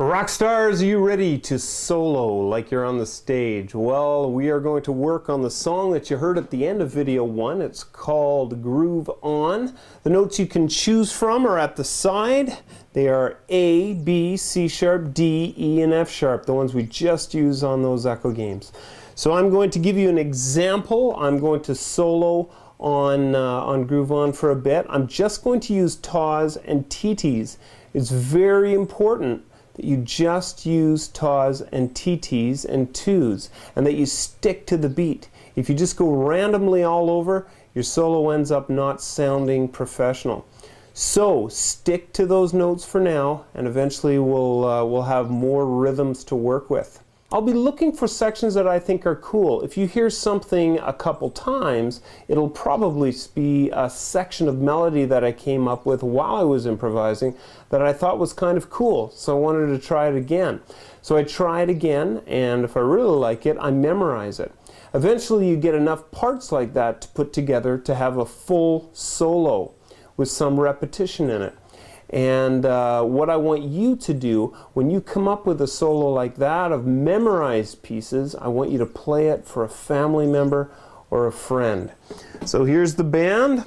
Rock stars, are you ready to solo like you're on the stage? Well, we are going to work on the song that you heard at the end of video 1. It's called Groove On. The notes you can choose from are at the side. They are A, B, C sharp, D, E, and F sharp, the ones we just used on those echo games. So I'm going to give you an example. I'm going to solo on Groove On for a bit. I'm just going to use TAWs and TTs. It's very important that you just use TAWs and TTs and 2s, and that you stick to the beat. If you just go randomly all over, your solo ends up not sounding professional. So stick to those notes for now, and eventually we'll have more rhythms to work with. I'll be looking for sections that I think are cool. If you hear something a couple times, it'll probably be a section of melody that I came up with while I was improvising that I thought was kind of cool, so I wanted to try it again. So I try it again, and if I really like it, I memorize it. Eventually you get enough parts like that to put together to have a full solo with some repetition in it. And what I want you to do when you come up with a solo like that of memorized pieces, I want you to play it for a family member or a friend. So here's the band.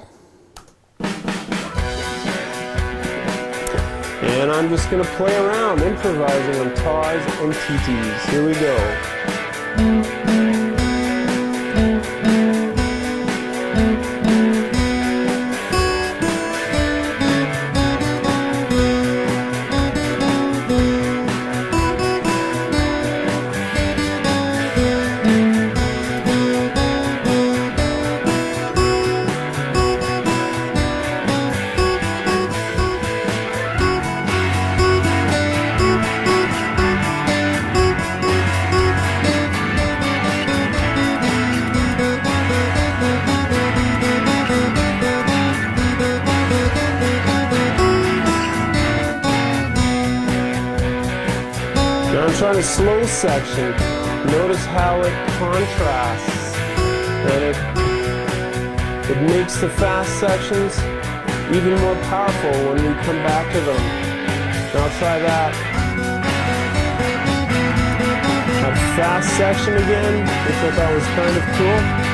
And I'm just going to play around improvising on TAWs and TTs. Here we go. Now I'm trying a slow section. Notice how it contrasts, and it makes the fast sections even more powerful when we come back to them. Now I'll try that. A fast section again, which I thought was kind of cool.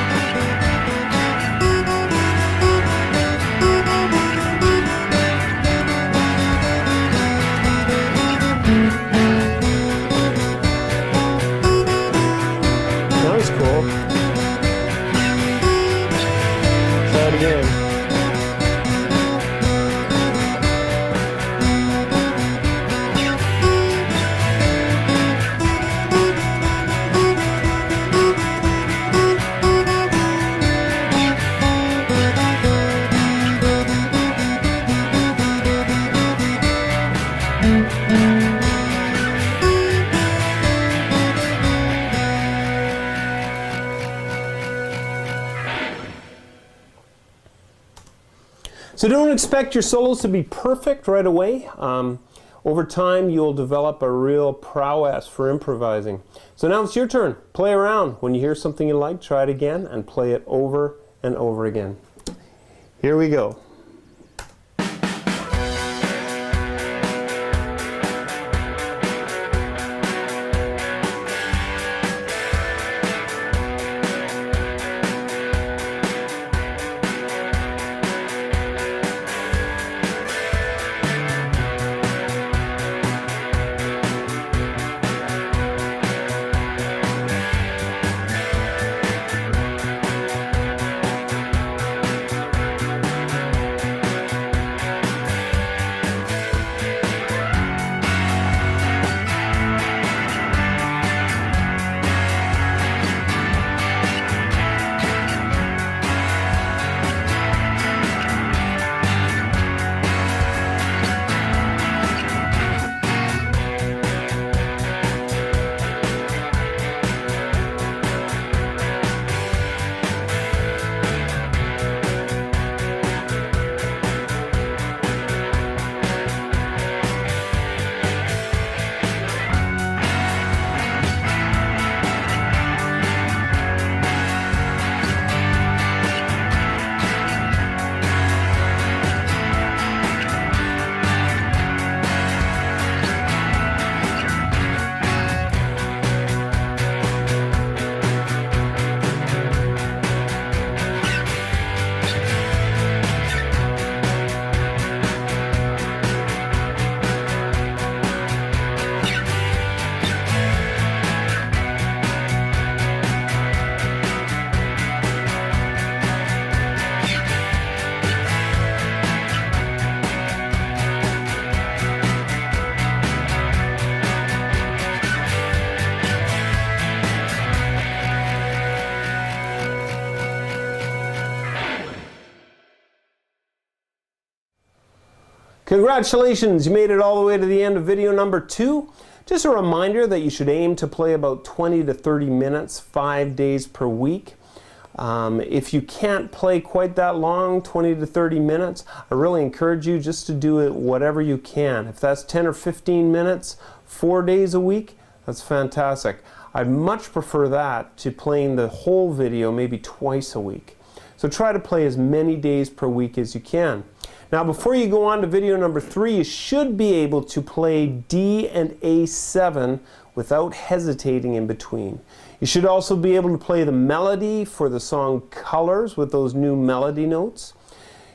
Cool. Try it again. So don't expect your solos to be perfect right away. Over time, you'll develop a real prowess for improvising. So now it's your turn. Play around. When you hear something you like, try it again and play it over and over again. Here we go. Congratulations, you made it all the way to the end of video number 2. Just a reminder that you should aim to play about 20 to 30 minutes, 5 days per week. If you can't play quite that long, 20 to 30 minutes, I really encourage you just to do it whatever you can. If that's 10 or 15 minutes, 4 days a week, that's fantastic. I'd much prefer that to playing the whole video maybe twice a week. So try to play as many days per week as you can. Now before you go on to video number 3, you should be able to play D and A7 without hesitating in between. You should also be able to play the melody for the song Colors with those new melody notes.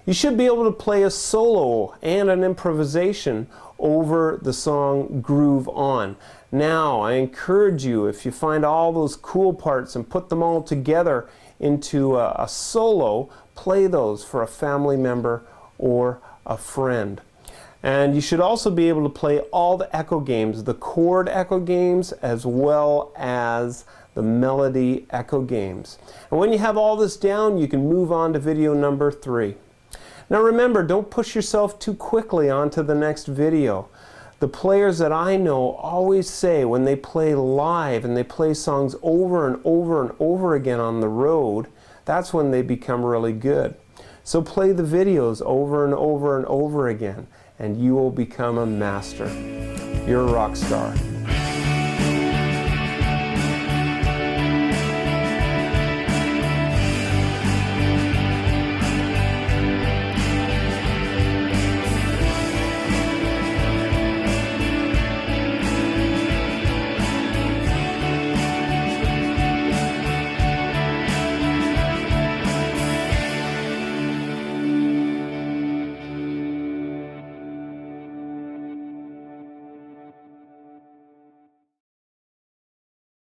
You should be able to play a solo and an improvisation over the song Groove On. Now, I encourage you, if you find all those cool parts and put them all together into a solo, play those for a family member or a friend. And you should also be able to play all the echo games, the chord echo games as well as the melody echo games. And when you have all this down, you can move on to video number 3. Now remember, don't push yourself too quickly onto the next video. The players that I know always say when they play live and they play songs over and over and over again on the road, that's when they become really good. So play the videos over and over and over again, and you will become a master. You're a rock star.